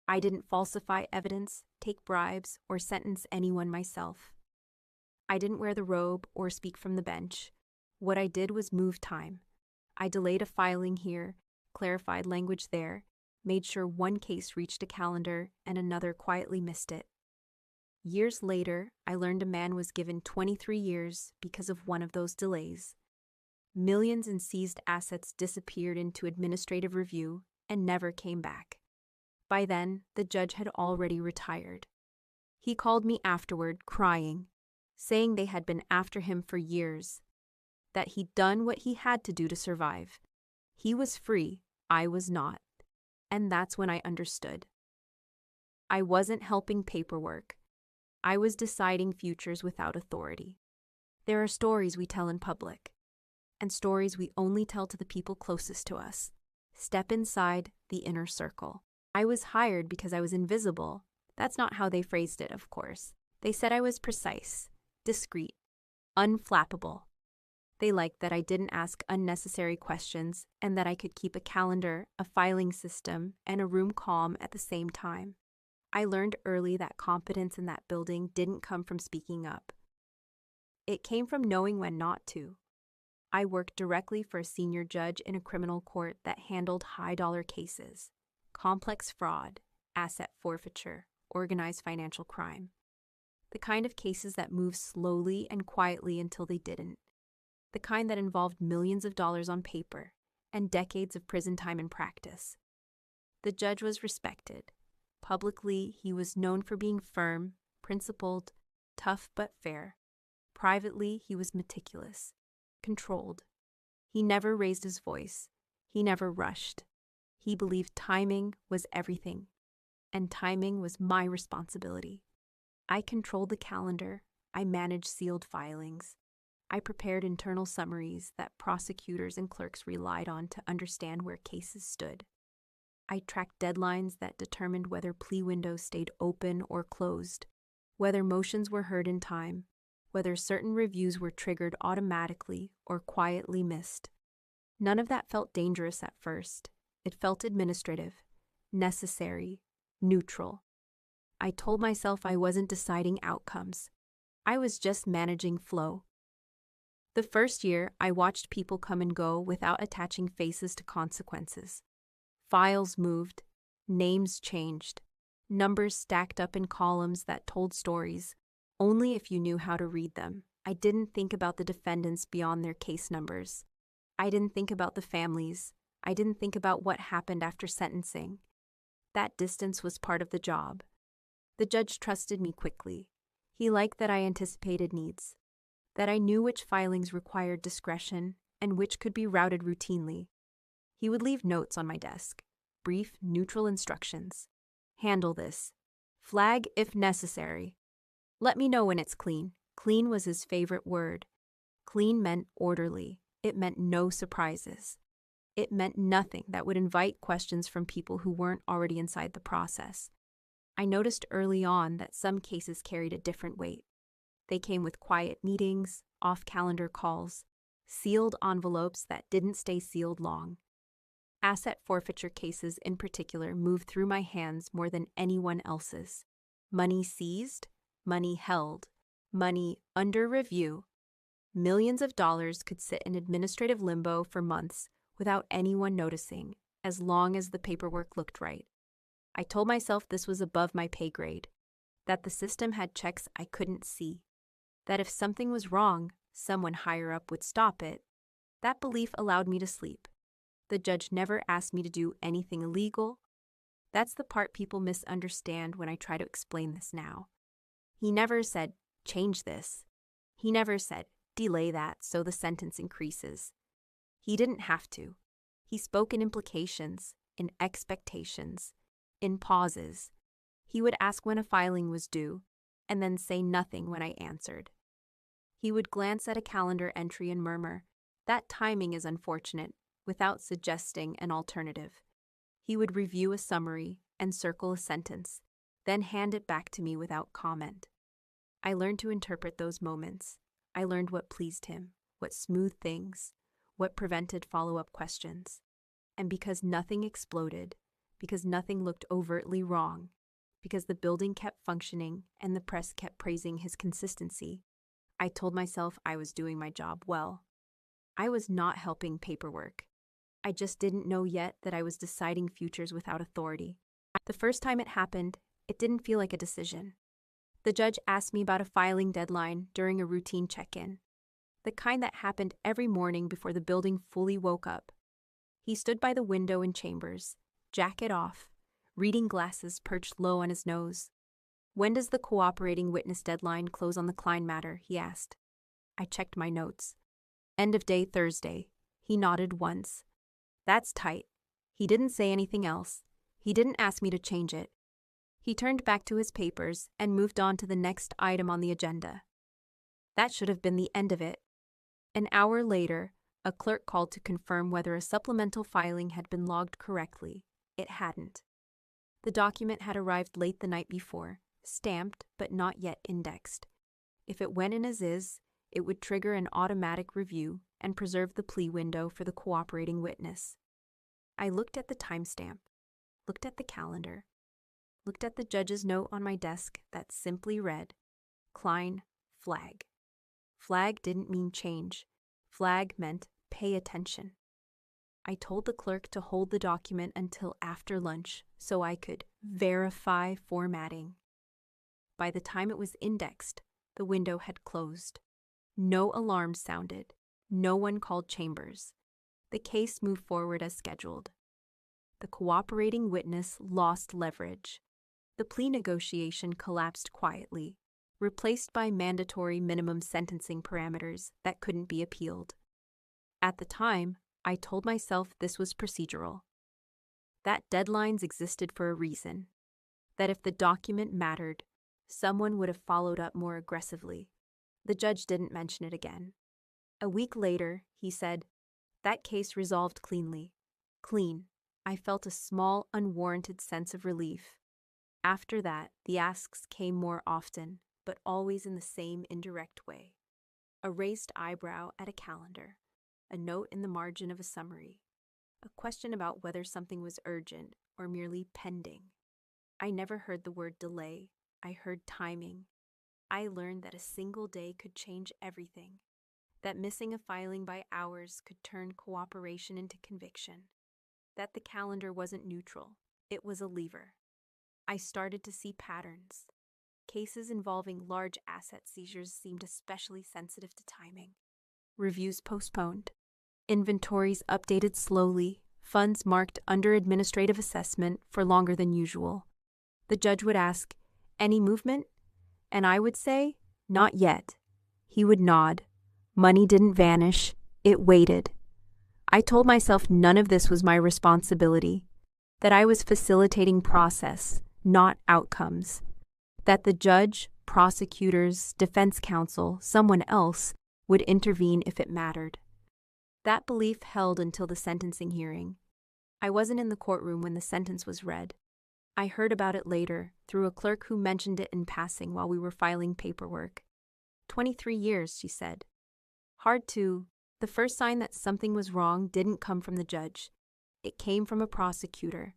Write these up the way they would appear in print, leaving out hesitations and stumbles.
I didn't falsify evidence, take bribes, or sentence anyone myself. I didn't wear the robe or speak from the bench. What I did was move time. I delayed a filing here, clarified language there, made sure one case reached a calendar and another quietly missed it. Years later, I learned a man was given 23 years because of one of those delays. Millions in seized assets disappeared into administrative review and never came back. By then, the judge had already retired. He called me afterward, crying, saying they had been after him for years, that he'd done what he had to do to survive. He was free, I was not. And that's when I understood. I wasn't helping paperwork. I was deciding futures without authority. There are stories we tell in public, and stories we only tell to the people closest to us. Step inside the inner circle. I was hired because I was invisible. That's not how they phrased it, of course. They said I was precise, discreet, unflappable. They liked that I didn't ask unnecessary questions and that I could keep a calendar, a filing system, and a room calm at the same time. I learned early that competence in that building didn't come from speaking up. It came from knowing when not to. I worked directly for a senior judge in a criminal court that handled high-dollar cases, complex fraud, asset forfeiture, organized financial crime. The kind of cases that moved slowly and quietly until they didn't. The kind that involved millions of dollars on paper and decades of prison time in practice. The judge was respected. Publicly, he was known for being firm, principled, tough but fair. Privately, he was meticulous, controlled. He never raised his voice. He never rushed. He believed timing was everything, and timing was my responsibility. I controlled the calendar. I managed sealed filings. I prepared internal summaries that prosecutors and clerks relied on to understand where cases stood. I tracked deadlines that determined whether plea windows stayed open or closed, whether motions were heard in time, whether certain reviews were triggered automatically or quietly missed. None of that felt dangerous at first. It felt administrative, necessary, neutral. I told myself I wasn't deciding outcomes. I was just managing flow. The first year, I watched people come and go without attaching faces to consequences. Files moved, names changed, numbers stacked up in columns that told stories, only if you knew how to read them. I didn't think about the defendants beyond their case numbers. I didn't think about the families. I didn't think about what happened after sentencing. That distance was part of the job. The judge trusted me quickly. He liked that I anticipated needs, that I knew which filings required discretion and which could be routed routinely. He would leave notes on my desk, brief, neutral instructions. Handle this. Flag if necessary. Let me know when it's clean. Clean was his favorite word. Clean meant orderly. It meant no surprises. It meant nothing that would invite questions from people who weren't already inside the process. I noticed early on that some cases carried a different weight. They came with quiet meetings, off-calendar calls, sealed envelopes that didn't stay sealed long. Asset forfeiture cases in particular moved through my hands more than anyone else's. Money seized, money held, money under review. Millions of dollars could sit in administrative limbo for months without anyone noticing, as long as the paperwork looked right. I told myself this was above my pay grade, that the system had checks I couldn't see, that if something was wrong, someone higher up would stop it. That belief allowed me to sleep. The judge never asked me to do anything illegal. That's the part people misunderstand when I try to explain this now. He never said, change this. He never said, delay that so the sentence increases. He didn't have to. He spoke in implications, in expectations, in pauses. He would ask when a filing was due, and then say nothing when I answered. He would glance at a calendar entry and murmur, "That timing is unfortunate," without suggesting an alternative. He would review a summary and circle a sentence, then hand it back to me without comment. I learned to interpret those moments. I learned what pleased him, what smoothed things, what prevented follow-up questions. And because nothing exploded, because nothing looked overtly wrong, because the building kept functioning and the press kept praising his consistency. I told myself I was doing my job well. I was not helping paperwork. I just didn't know yet that I was deciding futures without authority. The first time it happened, it didn't feel like a decision. The judge asked me about a filing deadline during a routine check-in, the kind that happened every morning before the building fully woke up. He stood by the window in chambers, jacket off, reading glasses perched low on his nose. "When does the cooperating witness deadline close on the Klein matter?" he asked. I checked my notes. "End of day Thursday." He nodded once. "That's tight." He didn't say anything else. He didn't ask me to change it. He turned back to his papers and moved on to the next item on the agenda. That should have been the end of it. An hour later, a clerk called to confirm whether a supplemental filing had been logged correctly. It hadn't. The document had arrived late the night before, stamped but not yet indexed. If it went in as is, it would trigger an automatic review and preserve the plea window for the cooperating witness. I looked at the timestamp, looked at the calendar, looked at the judge's note on my desk that simply read, "Klein, flag." Flag didn't mean change. Flag meant pay attention. I told the clerk to hold the document until after lunch so I could verify formatting. By the time it was indexed, the window had closed. No alarms sounded. No one called chambers. The case moved forward as scheduled. The cooperating witness lost leverage. The plea negotiation collapsed quietly, replaced by mandatory minimum sentencing parameters that couldn't be appealed. At the time, I told myself this was procedural, that deadlines existed for a reason, that if the document mattered, someone would have followed up more aggressively. The judge didn't mention it again. A week later, he said, "That case resolved cleanly." Clean. I felt a small, unwarranted sense of relief. After that, the asks came more often, but always in the same indirect way. A raised eyebrow at a calendar, a note in the margin of a summary, a question about whether something was urgent or merely pending. I never heard the word delay. I heard timing. I learned that a single day could change everything, that missing a filing by hours could turn cooperation into conviction, that the calendar wasn't neutral, it was a lever. I started to see patterns. Cases involving large asset seizures seemed especially sensitive to timing. Reviews postponed. Inventories updated slowly. Funds marked under administrative assessment for longer than usual. The judge would ask, "Any movement?" And I would say, "Not yet." He would nod. Money didn't vanish. It waited. I told myself none of this was my responsibility, that I was facilitating process, not outcomes, that the judge, prosecutors, defense counsel, someone else would intervene if it mattered. That belief held until the sentencing hearing. I wasn't in the courtroom when the sentence was read. I heard about it later through a clerk who mentioned it in passing while we were filing paperwork. 23 years, she said. The first sign that something was wrong didn't come from the judge. It came from a prosecutor.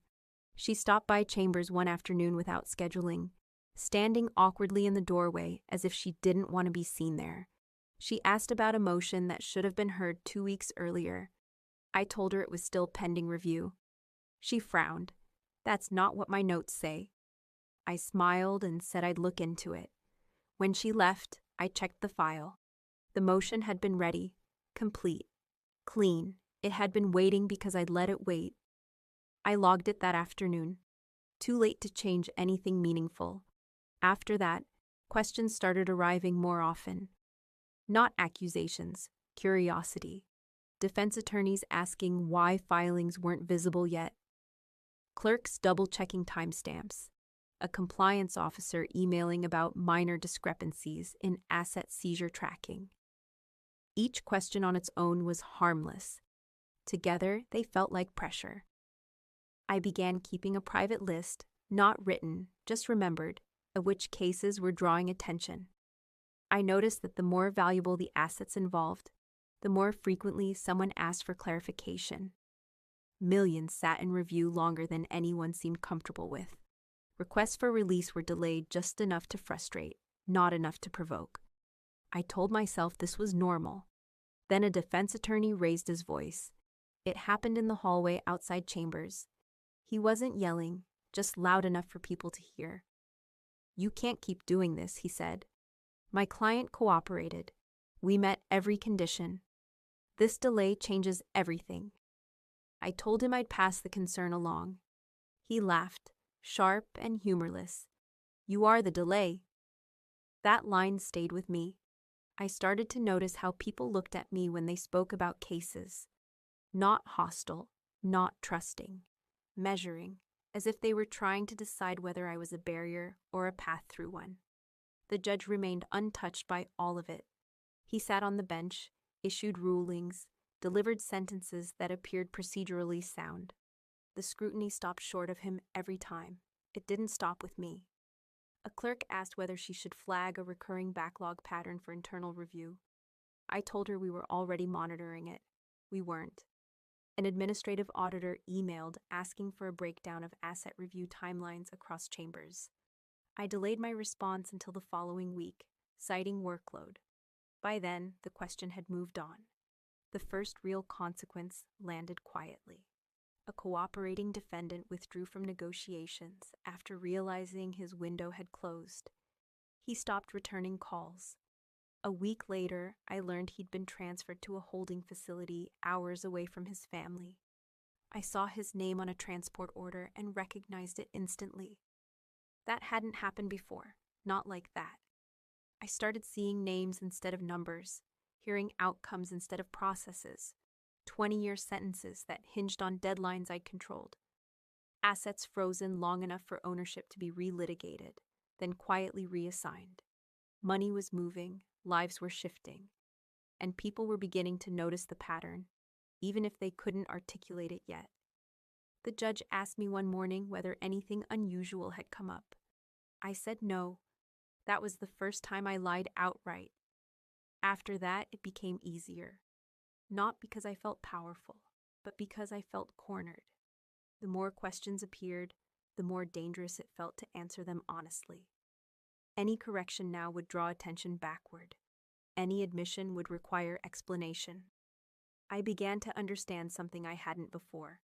She stopped by chambers one afternoon without scheduling, standing awkwardly in the doorway as if she didn't want to be seen there. She asked about a motion that should have been heard 2 weeks earlier. I told her it was still pending review. She frowned. "That's not what my notes say." I smiled and said I'd look into it. When she left, I checked the file. The motion had been ready, complete, clean. It had been waiting because I'd let it wait. I logged it that afternoon. Too late to change anything meaningful. After that, questions started arriving more often. Not accusations, curiosity. Defense attorneys asking why filings weren't visible yet. Clerks double-checking timestamps. A compliance officer emailing about minor discrepancies in asset seizure tracking. Each question on its own was harmless. Together, they felt like pressure. I began keeping a private list, not written, just remembered, of which cases were drawing attention. I noticed that the more valuable the assets involved, the more frequently someone asked for clarification. Millions sat in review longer than anyone seemed comfortable with. Requests for release were delayed just enough to frustrate, not enough to provoke. I told myself this was normal. Then a defense attorney raised his voice. It happened in the hallway outside chambers. He wasn't yelling, just loud enough for people to hear. "You can't keep doing this," he said. My client cooperated. We met every condition. This delay changes everything. I told him I'd pass the concern along. He laughed, sharp and humorless. "You are the delay." That line stayed with me. I started to notice how people looked at me when they spoke about cases. Not hostile, not trusting, measuring, as if they were trying to decide whether I was a barrier or a path through one. The judge remained untouched by all of it. He sat on the bench, issued rulings, delivered sentences that appeared procedurally sound. The scrutiny stopped short of him every time. It didn't stop with me. A clerk asked whether she should flag a recurring backlog pattern for internal review. I told her we were already monitoring it. We weren't. An administrative auditor emailed asking for a breakdown of asset review timelines across chambers. I delayed my response until the following week, citing workload. By then, the question had moved on. The first real consequence landed quietly. A cooperating defendant withdrew from negotiations after realizing his window had closed. He stopped returning calls. A week later, I learned he'd been transferred to a holding facility hours away from his family. I saw his name on a transport order and recognized it instantly. That hadn't happened before, not like that. I started seeing names instead of numbers, hearing outcomes instead of processes, 20-year sentences that hinged on deadlines I'd controlled. Assets frozen long enough for ownership to be relitigated, then quietly reassigned. Money was moving, lives were shifting, and people were beginning to notice the pattern, even if they couldn't articulate it yet. The judge asked me one morning whether anything unusual had come up. I said no. That was the first time I lied outright. After that, it became easier. Not because I felt powerful, but because I felt cornered. The more questions appeared, the more dangerous it felt to answer them honestly. Any correction now would draw attention backward. Any admission would require explanation. I began to understand something I hadn't before.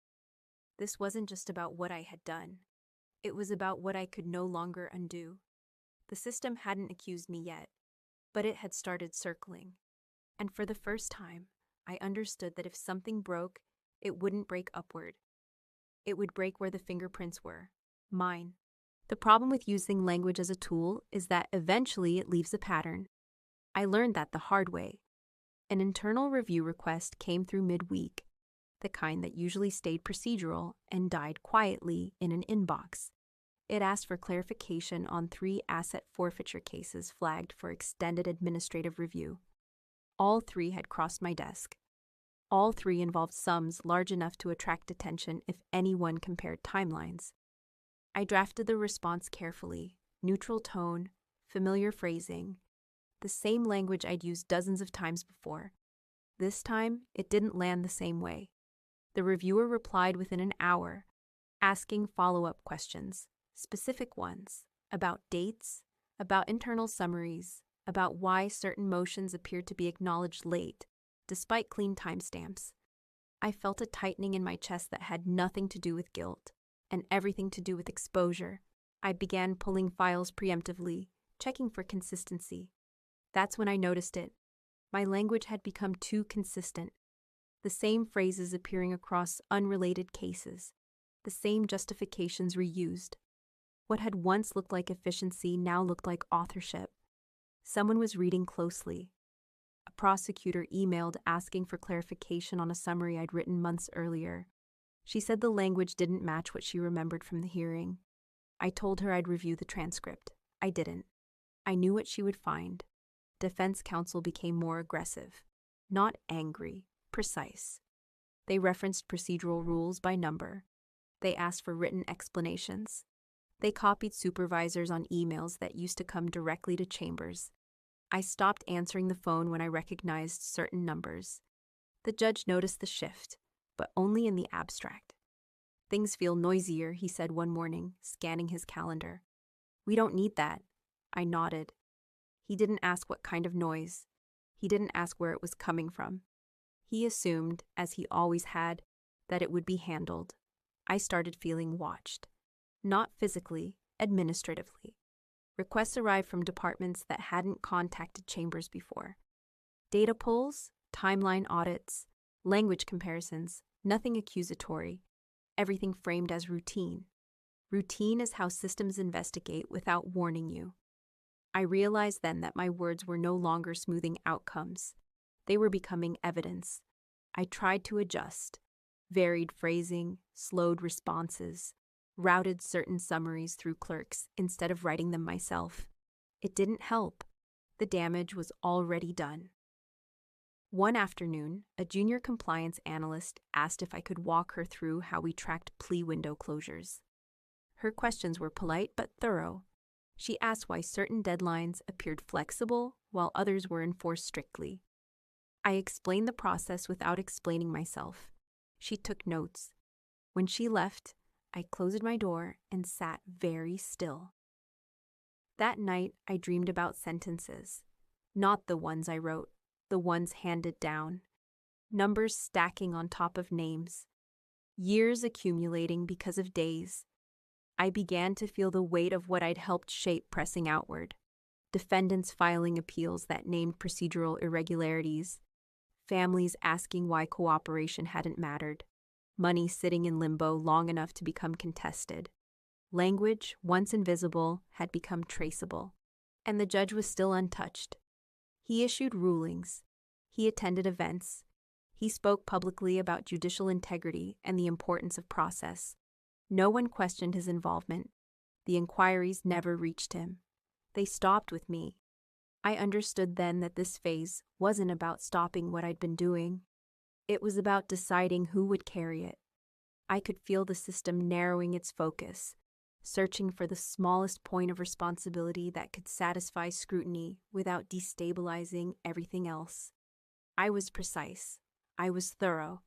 This wasn't just about what I had done. It was about what I could no longer undo. The system hadn't accused me yet, but it had started circling. And for the first time, I understood that if something broke, it wouldn't break upward. It would break where the fingerprints were, mine. The problem with using language as a tool is that eventually it leaves a pattern. I learned that the hard way. An internal review request came through midweek, the kind that usually stayed procedural and died quietly in an inbox. It asked for clarification on 3 asset forfeiture cases flagged for extended administrative review. All 3 had crossed my desk. All 3 involved sums large enough to attract attention if anyone compared timelines. I drafted the response carefully, neutral tone, familiar phrasing, the same language I'd used dozens of times before. This time, it didn't land the same way. The reviewer replied within an hour, asking follow-up questions, specific ones, about dates, about internal summaries, about why certain motions appeared to be acknowledged late, despite clean timestamps. I felt a tightening in my chest that had nothing to do with guilt, and everything to do with exposure. I began pulling files preemptively, checking for consistency. That's when I noticed it. My language had become too consistent. The same phrases appearing across unrelated cases, the same justifications reused. What had once looked like efficiency now looked like authorship. Someone was reading closely. A prosecutor emailed asking for clarification on a summary I'd written months earlier. She said the language didn't match what she remembered from the hearing. I told her I'd review the transcript. I didn't. I knew what she would find. Defense counsel became more aggressive. Not angry, precise. They referenced procedural rules by number. They asked for written explanations. They copied supervisors on emails that used to come directly to chambers. I stopped answering the phone when I recognized certain numbers. The judge noticed the shift, but only in the abstract. Things feel noisier, he said one morning, scanning his calendar. We don't need that. I nodded. He didn't ask what kind of noise. He didn't ask where it was coming from. He assumed, as he always had, that it would be handled. I started feeling watched. Not physically, administratively. Requests arrived from departments that hadn't contacted Chambers before. Data pulls, timeline audits, language comparisons, nothing accusatory, everything framed as routine. Routine is how systems investigate without warning you. I realized then that my words were no longer smoothing outcomes. They were becoming evidence. I tried to adjust, varied phrasing, slowed responses, routed certain summaries through clerks instead of writing them myself. It didn't help. The damage was already done. One afternoon, a junior compliance analyst asked if I could walk her through how we tracked plea window closures. Her questions were polite but thorough. She asked why certain deadlines appeared flexible while others were enforced strictly. I explained the process without explaining myself. She took notes. When she left, I closed my door and sat very still. That night, I dreamed about sentences. Not the ones I wrote, the ones handed down. Numbers stacking on top of names. Years accumulating because of days. I began to feel the weight of what I'd helped shape pressing outward. Defendants filing appeals that named procedural irregularities. Families asking why cooperation hadn't mattered. Money sitting in limbo long enough to become contested. Language, once invisible, had become traceable. And the judge was still untouched. He issued rulings. He attended events. He spoke publicly about judicial integrity and the importance of process. No one questioned his involvement. The inquiries never reached him. They stopped with me. I understood then that this phase wasn't about stopping what I'd been doing. It was about deciding who would carry it. I could feel the system narrowing its focus, searching for the smallest point of responsibility that could satisfy scrutiny without destabilizing everything else. I was precise. I was thorough.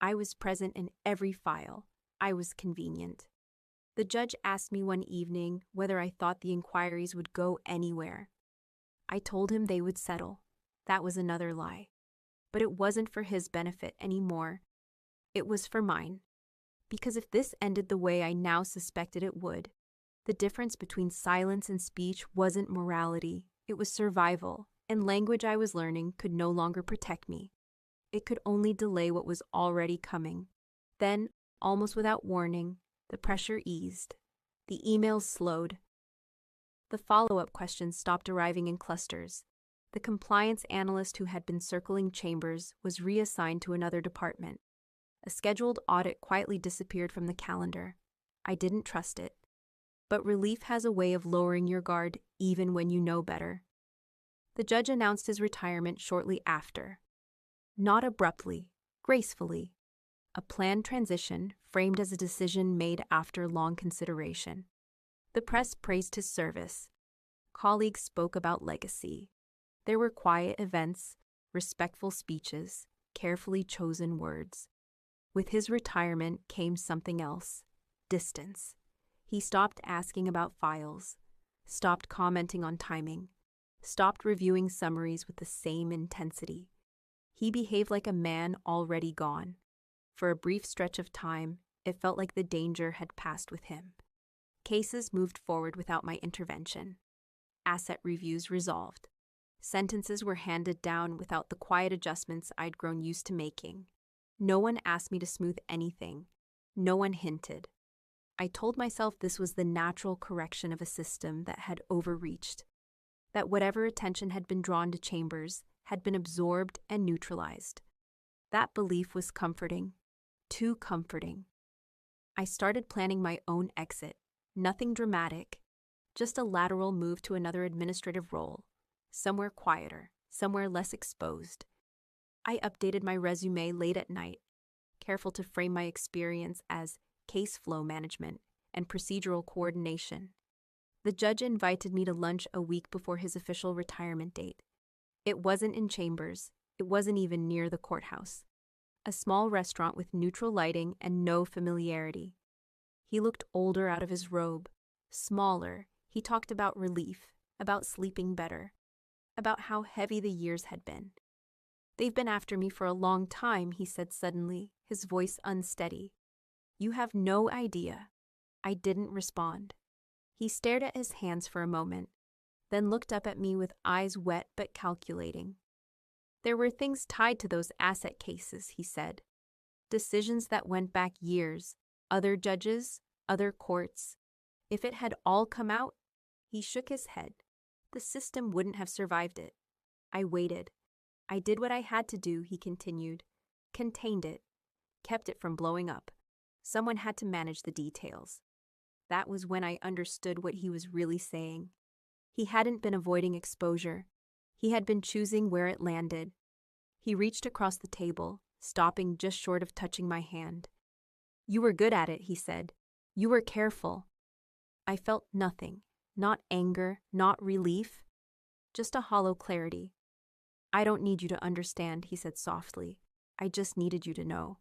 I was present in every file. I was convenient. The judge asked me one evening whether I thought the inquiries would go anywhere. I told him they would settle. That was another lie. But it wasn't for his benefit anymore. It was for mine. Because if this ended the way I now suspected it would, the difference between silence and speech wasn't morality, it was survival, and language I was learning could no longer protect me. It could only delay what was already coming. Then, almost without warning, the pressure eased. The emails slowed. The follow-up questions stopped arriving in clusters. The compliance analyst who had been circling Chambers was reassigned to another department. A scheduled audit quietly disappeared from the calendar. I didn't trust it. But relief has a way of lowering your guard even when you know better. The judge announced his retirement shortly after. Not abruptly, gracefully. A planned transition framed as a decision made after long consideration. The press praised his service. Colleagues spoke about legacy. There were quiet events, respectful speeches, carefully chosen words. With his retirement came something else, distance. He stopped asking about files, stopped commenting on timing, stopped reviewing summaries with the same intensity. He behaved like a man already gone. For a brief stretch of time, it felt like the danger had passed with him. Cases moved forward without my intervention. Asset reviews resolved. Sentences were handed down without the quiet adjustments I'd grown used to making. No one asked me to smooth anything. No one hinted. I told myself this was the natural correction of a system that had overreached, that whatever attention had been drawn to Chambers had been absorbed and neutralized. That belief was comforting, too comforting. I started planning my own exit, nothing dramatic, just a lateral move to another administrative role, somewhere quieter, somewhere less exposed. I updated my resume late at night, careful to frame my experience as case flow management and procedural coordination. The judge invited me to lunch a week before his official retirement date. It wasn't in Chambers. It wasn't even near the courthouse. A small restaurant with neutral lighting and no familiarity. He looked older out of his robe, smaller. He talked about relief, about sleeping better, about how heavy the years had been. "They've been after me for a long time," he said suddenly, his voice unsteady. "You have no idea." I didn't respond. He stared at his hands for a moment, then looked up at me with eyes wet but calculating. "There were things tied to those asset cases," he said. "Decisions that went back years, other judges, other courts. If it had all come out," he shook his head, "the system wouldn't have survived it." I waited. "I did what I had to do," he continued. "Contained it. Kept it from blowing up. Someone had to manage the details." That was when I understood what he was really saying. He hadn't been avoiding exposure. He had been choosing where it landed. He reached across the table, stopping just short of touching my hand. "You were good at it," he said. "You were careful." I felt nothing, not anger, not relief, just a hollow clarity. "I don't need you to understand," he said softly. "I just needed you to know."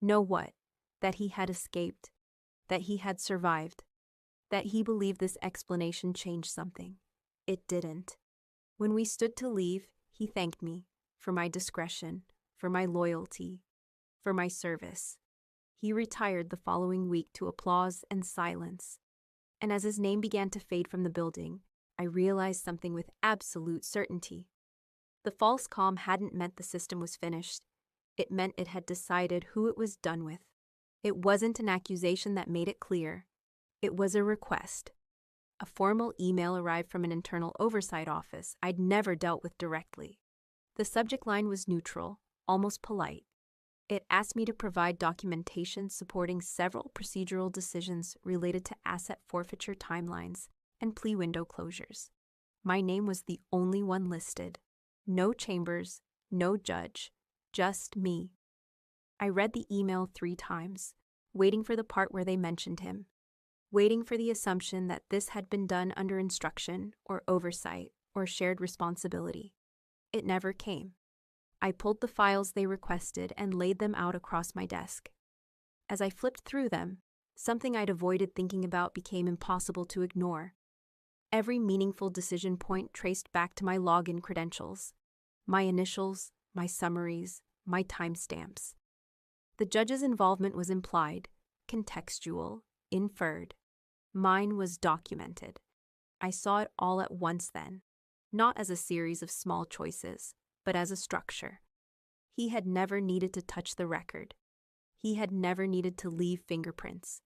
Know what? That he had escaped, that he had survived, that he believed this explanation changed something. It didn't. When we stood to leave, he thanked me for my discretion, for my loyalty, for my service. He retired the following week to applause and silence. And as his name began to fade from the building, I realized something with absolute certainty. The false calm hadn't meant the system was finished. It meant it had decided who it was done with. It wasn't an accusation that made it clear. It was a request. A formal email arrived from an internal oversight office I'd never dealt with directly. The subject line was neutral, almost polite. It asked me to provide documentation supporting several procedural decisions related to asset forfeiture timelines and plea window closures. My name was the only one listed. No chambers, no judge, just me. I read the email 3 times, waiting for the part where they mentioned him, waiting for the assumption that this had been done under instruction or oversight or shared responsibility. It never came. I pulled the files they requested and laid them out across my desk. As I flipped through them, something I'd avoided thinking about became impossible to ignore. Every meaningful decision point traced back to my login credentials, my initials, my summaries, my timestamps. The judge's involvement was implied, contextual, inferred. Mine was documented. I saw it all at once then, not as a series of small choices, but as a structure. He had never needed to touch the record. He had never needed to leave fingerprints.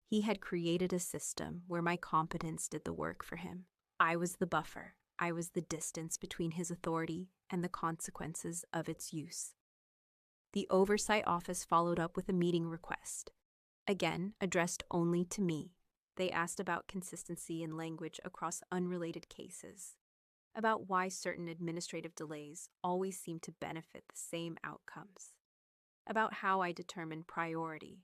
He had created a system where my competence did the work for him. I was the buffer. I was the distance between his authority and the consequences of its use. The Oversight Office followed up with a meeting request, again addressed only to me. They asked about consistency in language across unrelated cases, about why certain administrative delays always seem to benefit the same outcomes, about how I determined priority.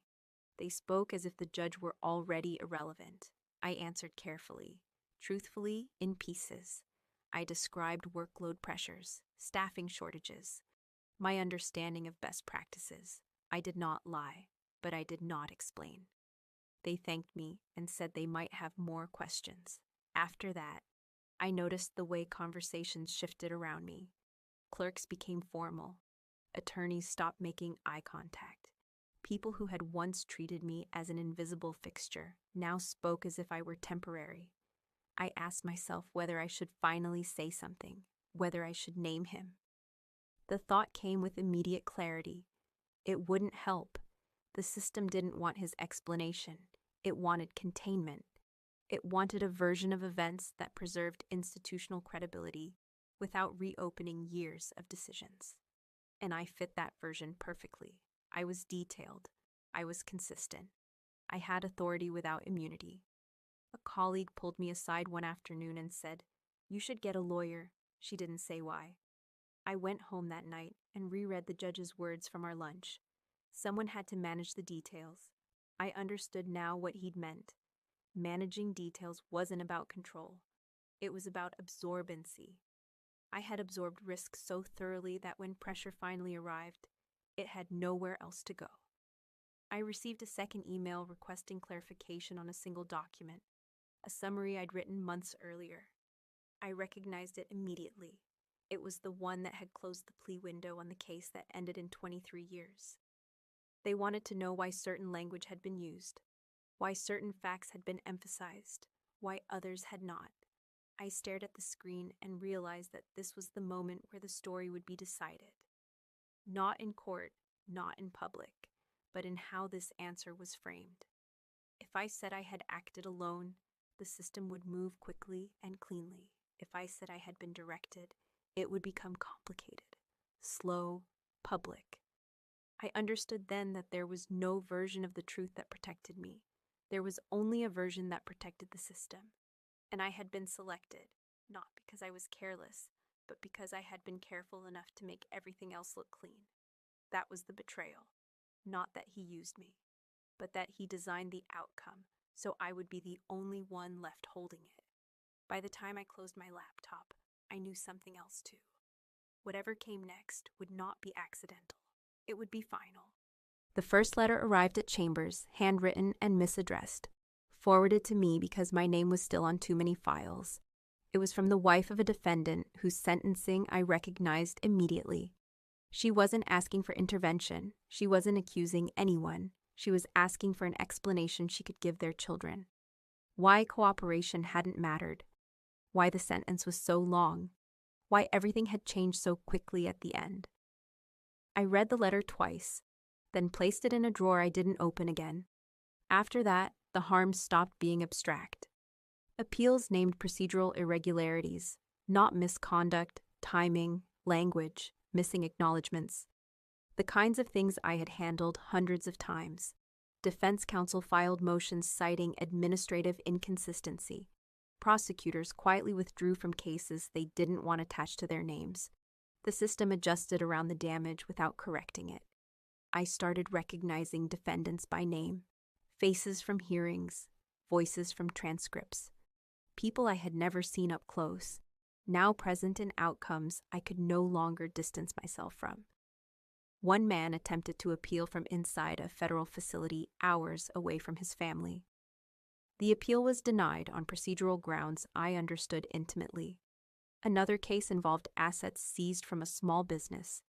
They spoke as if the judge were already irrelevant. I answered carefully, truthfully, in pieces. I described workload pressures, staffing shortages, my understanding of best practices. I did not lie, but I did not explain. They thanked me and said they might have more questions. After that, I noticed the way conversations shifted around me. Clerks became formal. Attorneys stopped making eye contact. People who had once treated me as an invisible fixture now spoke as if I were temporary. I asked myself whether I should finally say something, whether I should name him. The thought came with immediate clarity. It wouldn't help. The system didn't want his explanation. It wanted containment. It wanted a version of events that preserved institutional credibility without reopening years of decisions. And I fit that version perfectly. I was detailed. I was consistent. I had authority without immunity. A colleague pulled me aside one afternoon and said, "You should get a lawyer." She didn't say why. I went home that night and reread the judge's words from our lunch. Someone had to manage the details. I understood now what he'd meant. Managing details wasn't about control. It was about absorbency. I had absorbed risk so thoroughly that when pressure finally arrived, It had nowhere else to go. I received a second email requesting clarification on a single document, a summary I'd written months earlier. I recognized it immediately. It was the one that had closed the plea window on the case that ended in 23 years. They wanted to know why certain language had been used, why certain facts had been emphasized, why others had not. I stared at the screen and realized that this was the moment where the story would be decided. Not in court, not in public, but in how this answer was framed. If I said I had acted alone, the system would move quickly and cleanly. If I said I had been directed, it would become complicated, slow, public. I understood then that there was no version of the truth that protected me. There was only a version that protected the system. And I had been selected, not because I was careless, but because I had been careful enough to make everything else look clean. That was the betrayal. Not that he used me, but that he designed the outcome, so I would be the only one left holding it. By the time I closed my laptop, I knew something else too. Whatever came next would not be accidental. It would be final. The first letter arrived at Chambers, handwritten and misaddressed, forwarded to me because my name was still on too many files. It was from the wife of a defendant whose sentencing I recognized immediately. She wasn't asking for intervention. She wasn't accusing anyone. She was asking for an explanation she could give their children. Why cooperation hadn't mattered. Why the sentence was so long. Why everything had changed so quickly at the end. I read the letter twice, then placed it in a drawer I didn't open again. After that, the harm stopped being abstract. Appeals named procedural irregularities, not misconduct, timing, language, missing acknowledgments. The kinds of things I had handled hundreds of times. Defense counsel filed motions citing administrative inconsistency. Prosecutors quietly withdrew from cases they didn't want attached to their names. The system adjusted around the damage without correcting it. I started recognizing defendants by name, faces from hearings, voices from transcripts. People I had never seen up close, now present in outcomes I could no longer distance myself from. One man attempted to appeal from inside a federal facility hours away from his family. The appeal was denied on procedural grounds I understood intimately. Another case involved assets seized from a small business.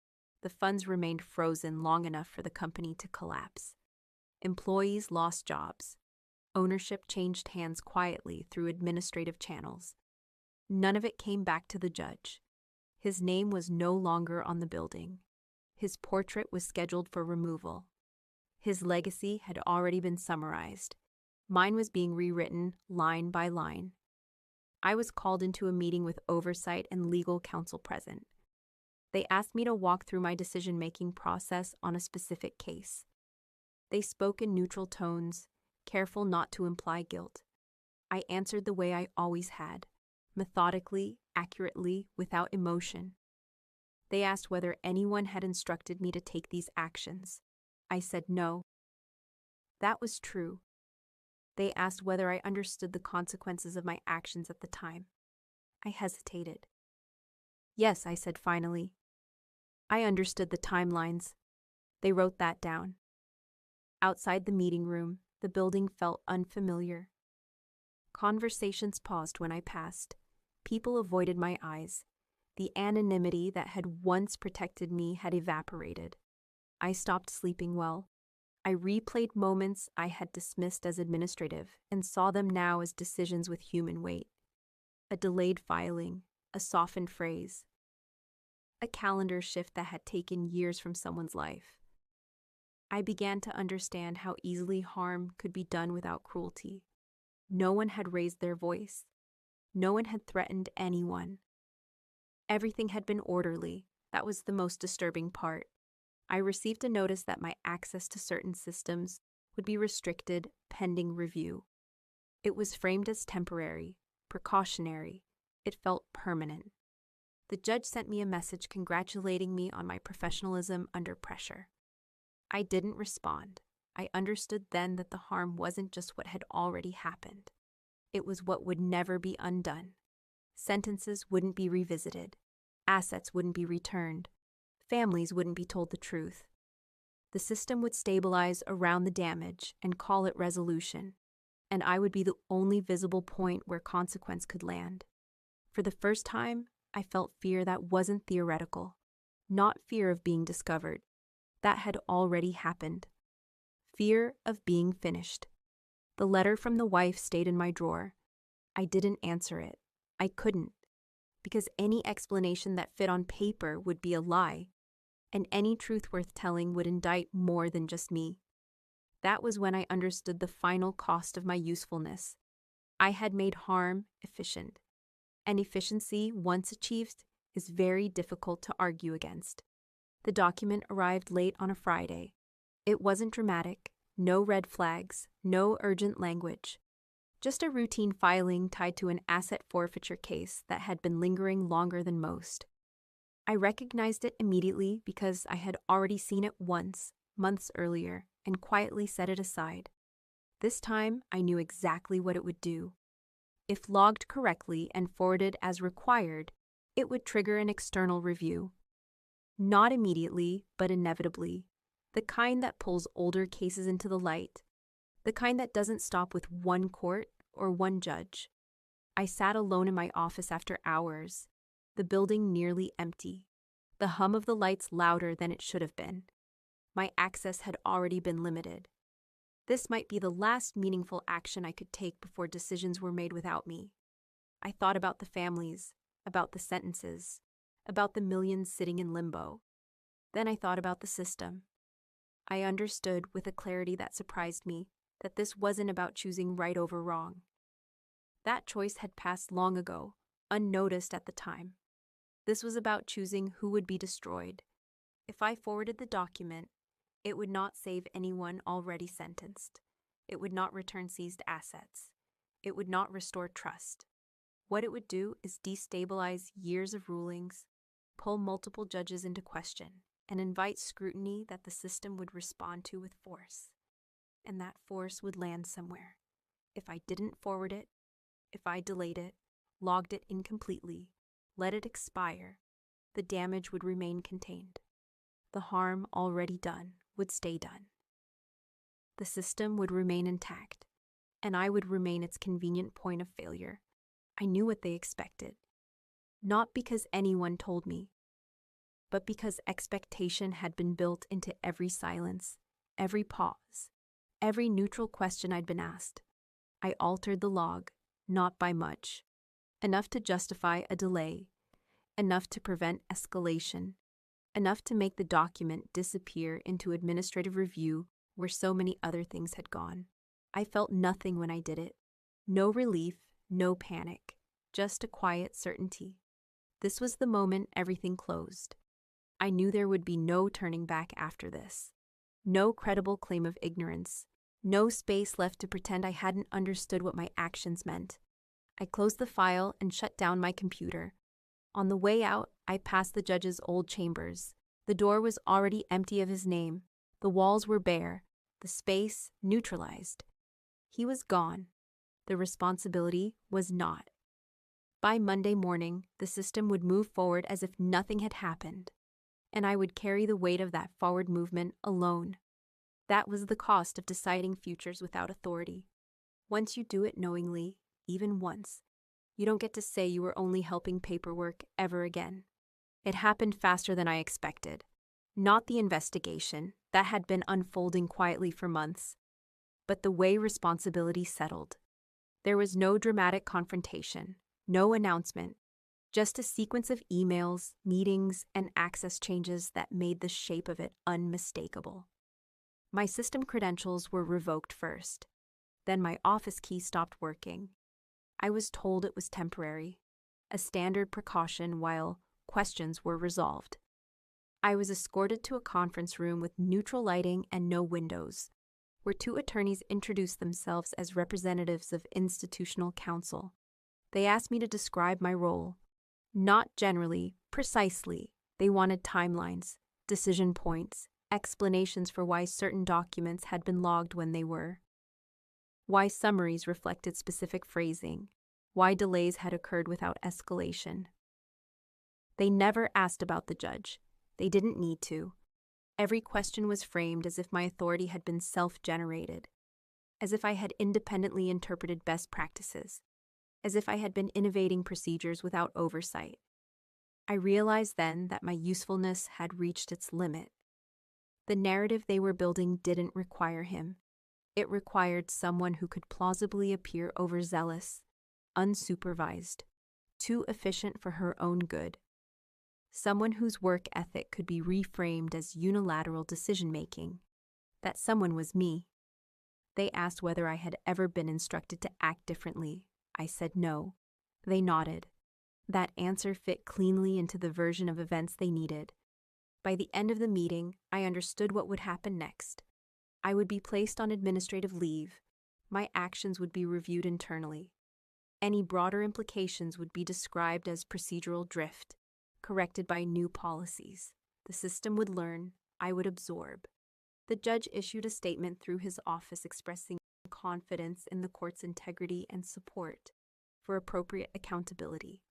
The funds remained frozen long enough for the company to collapse. Employees lost jobs. Ownership changed hands quietly through administrative channels. None of it came back to the judge. His name was no longer on the building. His portrait was scheduled for removal. His legacy had already been summarized. Mine was being rewritten line by line. I was called into a meeting with oversight and legal counsel present. They asked me to walk through my decision-making process on a specific case. They spoke in neutral tones, careful not to imply guilt. I answered the way I always had, methodically, accurately, without emotion. They asked whether anyone had instructed me to take these actions. I said no. That was true. They asked whether I understood the consequences of my actions at the time. I hesitated. Yes, I said finally. I understood the timelines. They wrote that down. Outside the meeting room, the building felt unfamiliar. Conversations paused when I passed. People avoided my eyes. The anonymity that had once protected me had evaporated. I stopped sleeping well. I replayed moments I had dismissed as administrative and saw them now as decisions with human weight. A delayed filing, a softened phrase, a calendar shift that had taken years from someone's life. I began to understand how easily harm could be done without cruelty. No one had raised their voice. No one had threatened anyone. Everything had been orderly. That was the most disturbing part. I received a notice that my access to certain systems would be restricted pending review. It was framed as temporary, precautionary. It felt permanent. The judge sent me a message congratulating me on my professionalism under pressure. I didn't respond. I understood then that the harm wasn't just what had already happened. It was what would never be undone. Sentences wouldn't be revisited. Assets wouldn't be returned. Families wouldn't be told the truth. The system would stabilize around the damage and call it resolution, and I would be the only visible point where consequence could land. For the first time, I felt fear that wasn't theoretical, not fear of being discovered. That had already happened. Fear of being finished. The letter from the wife stayed in my drawer. I didn't answer it. I couldn't, because any explanation that fit on paper would be a lie, and any truth worth telling would indict more than just me. That was when I understood the final cost of my usefulness. I had made harm efficient, and efficiency, once achieved, is very difficult to argue against. The document arrived late on a Friday. It wasn't dramatic, no red flags, no urgent language. Just a routine filing tied to an asset forfeiture case that had been lingering longer than most. I recognized it immediately because I had already seen it once, months earlier, and quietly set it aside. This time, I knew exactly what it would do. If logged correctly and forwarded as required, it would trigger an external review. Not immediately, but inevitably. The kind that pulls older cases into the light. The kind that doesn't stop with one court or one judge. I sat alone in my office after hours, the building nearly empty, the hum of the lights louder than it should have been. My access had already been limited. This might be the last meaningful action I could take before decisions were made without me. I thought about the families, about the sentences, about the millions sitting in limbo. Then I thought about the system. I understood with a clarity that surprised me that this wasn't about choosing right over wrong. That choice had passed long ago, unnoticed at the time. This was about choosing who would be destroyed. If I forwarded the document, it would not save anyone already sentenced. It would not return seized assets. It would not restore trust. What it would do is destabilize years of rulings, pull multiple judges into question, and invite scrutiny that the system would respond to with force. And that force would land somewhere. If I didn't forward it, if I delayed it, logged it incompletely, let it expire, the damage would remain contained. The harm already done would stay done. The system would remain intact, and I would remain its convenient point of failure. I knew what they expected, not because anyone told me, but because expectation had been built into every silence, every pause, every neutral question I'd been asked. I altered the log, not by much, enough to justify a delay, enough to prevent escalation, enough to make the document disappear into administrative review where so many other things had gone. I felt nothing when I did it. No relief, no panic, just a quiet certainty. This was the moment everything closed. I knew there would be no turning back after this. No credible claim of ignorance. No space left to pretend I hadn't understood what my actions meant. I closed the file and shut down my computer. On the way out, I passed the judge's old chambers. The door was already empty of his name. The walls were bare. The space neutralized. He was gone. The responsibility was not. By Monday morning, the system would move forward as if nothing had happened, and I would carry the weight of that forward movement alone. That was the cost of deciding futures without authority. Once you do it knowingly, even once, you don't get to say you were only helping paperwork ever again. It happened faster than I expected. Not the investigation that had been unfolding quietly for months, but the way responsibility settled. There was no dramatic confrontation, no announcement, just a sequence of emails, meetings, and access changes that made the shape of it unmistakable. My system credentials were revoked first. Then my office key stopped working. I was told it was temporary, a standard precaution while questions were resolved. I was escorted to a conference room with neutral lighting and no windows, where two attorneys introduced themselves as representatives of institutional counsel. They asked me to describe my role. Not generally, precisely. They wanted timelines, decision points, explanations for why certain documents had been logged when they were, why summaries reflected specific phrasing, why delays had occurred without escalation. They never asked about the judge. They didn't need to. Every question was framed as if my authority had been self-generated, as if I had independently interpreted best practices, as if I had been innovating procedures without oversight. I realized then that my usefulness had reached its limit. The narrative they were building didn't require him. It required someone who could plausibly appear overzealous, unsupervised, too efficient for her own good. Someone whose work ethic could be reframed as unilateral decision-making. That someone was me. They asked whether I had ever been instructed to act differently. I said no. They nodded. That answer fit cleanly into the version of events they needed. By the end of the meeting, I understood what would happen next. I would be placed on administrative leave. My actions would be reviewed internally. Any broader implications would be described as procedural drift, corrected by new policies. The system would learn, I would absorb. The judge issued a statement through his office expressing confidence in the court's integrity and support for appropriate accountability.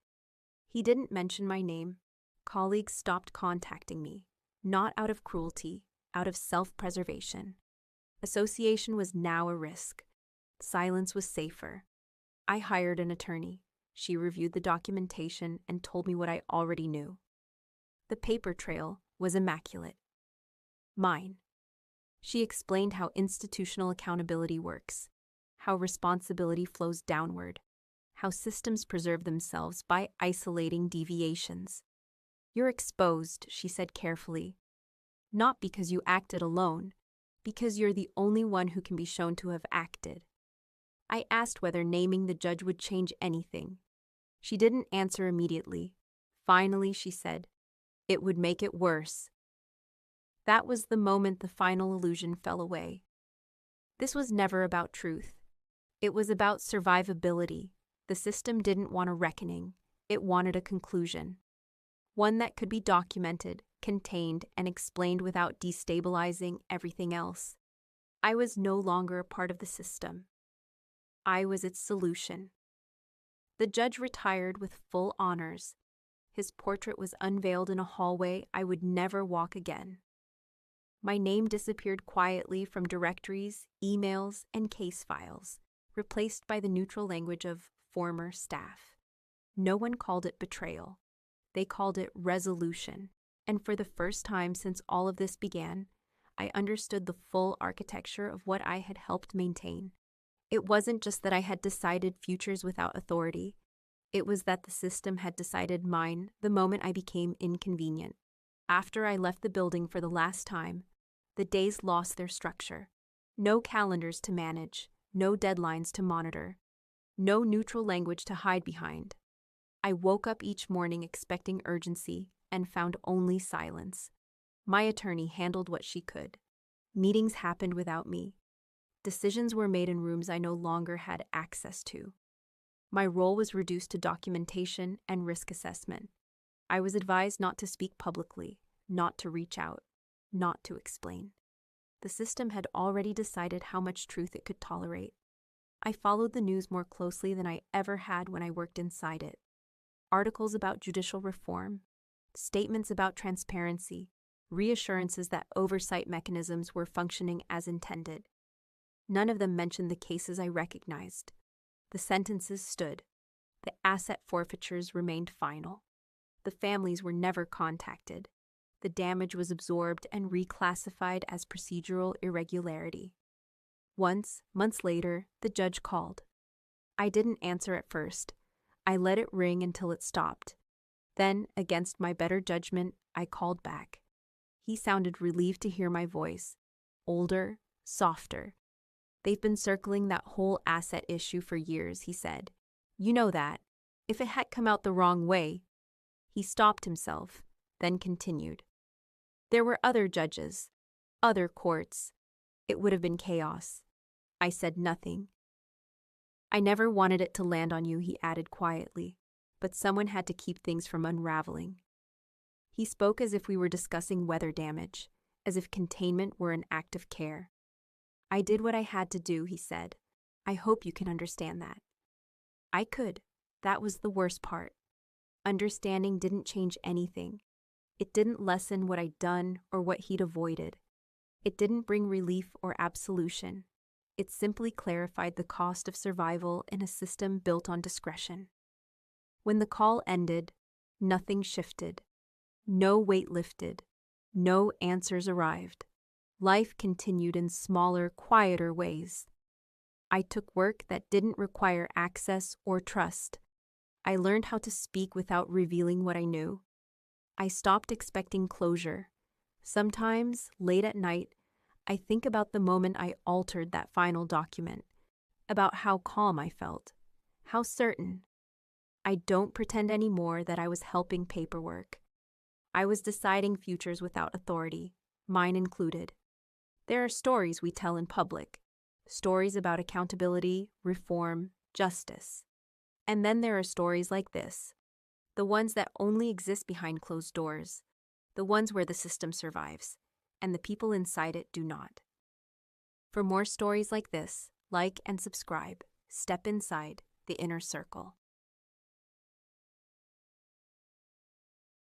He didn't mention my name. Colleagues stopped contacting me, not out of cruelty, out of self-preservation. Association was now a risk. Silence was safer. I hired an attorney. She reviewed the documentation and told me what I already knew. The paper trail was immaculate. Mine. She explained how institutional accountability works, how responsibility flows downward, how systems preserve themselves by isolating deviations. You're exposed, she said carefully, not because you acted alone, because you're the only one who can be shown to have acted. I asked whether naming the judge would change anything. She didn't answer immediately. Finally, she said, "It would make it worse." That was the moment the final illusion fell away. This was never about truth. It was about survivability. The system didn't want a reckoning. It wanted a conclusion. One that could be documented, contained, and explained without destabilizing everything else. I was no longer a part of the system. I was its solution. The judge retired with full honors. His portrait was unveiled in a hallway I would never walk again. My name disappeared quietly from directories, emails, and case files, replaced by the neutral language of former staff. No one called it betrayal. They called it resolution. And for the first time since all of this began, I understood the full architecture of what I had helped maintain. It wasn't just that I had decided futures without authority. It was that the system had decided mine the moment I became inconvenient. After I left the building for the last time, the days lost their structure. No calendars to manage, no deadlines to monitor, no neutral language to hide behind. I woke up each morning expecting urgency and found only silence. My attorney handled what she could. Meetings happened without me. Decisions were made in rooms I no longer had access to. My role was reduced to documentation and risk assessment. I was advised not to speak publicly, not to reach out, not to explain. The system had already decided how much truth it could tolerate. I followed the news more closely than I ever had when I worked inside it. Articles about judicial reform, statements about transparency, reassurances that oversight mechanisms were functioning as intended. None of them mentioned the cases I recognized. The sentences stood. The asset forfeitures remained final. The families were never contacted. The damage was absorbed and reclassified as procedural irregularity. Once, months later, the judge called. I didn't answer at first. I let it ring until it stopped. Then, against my better judgment, I called back. He sounded relieved to hear my voice. Older, softer. They've been circling that whole asset issue for years, he said. You know that. If it had come out the wrong way. He stopped himself, then continued. There were other judges, other courts. It would have been chaos. I said nothing. I never wanted it to land on you, he added quietly, but someone had to keep things from unraveling. He spoke as if we were discussing weather damage, as if containment were an act of care. I did what I had to do, he said. I hope you can understand that. I could. That was the worst part. Understanding didn't change anything. It didn't lessen what I'd done or what he'd avoided. It didn't bring relief or absolution. It simply clarified the cost of survival in a system built on discretion. When the call ended, nothing shifted. No weight lifted. No answers arrived. Life continued in smaller, quieter ways. I took work that didn't require access or trust. I learned how to speak without revealing what I knew. I stopped expecting closure. Sometimes, late at night, I think about the moment I altered that final document, about how calm I felt, how certain. I don't pretend anymore that I was helping paperwork. I was deciding futures without authority, mine included. There are stories we tell in public, stories about accountability, reform, justice. And then there are stories like this, the ones that only exist behind closed doors, the ones where the system survives, and the people inside it do not. For more stories like this, like and subscribe. Step inside the inner circle.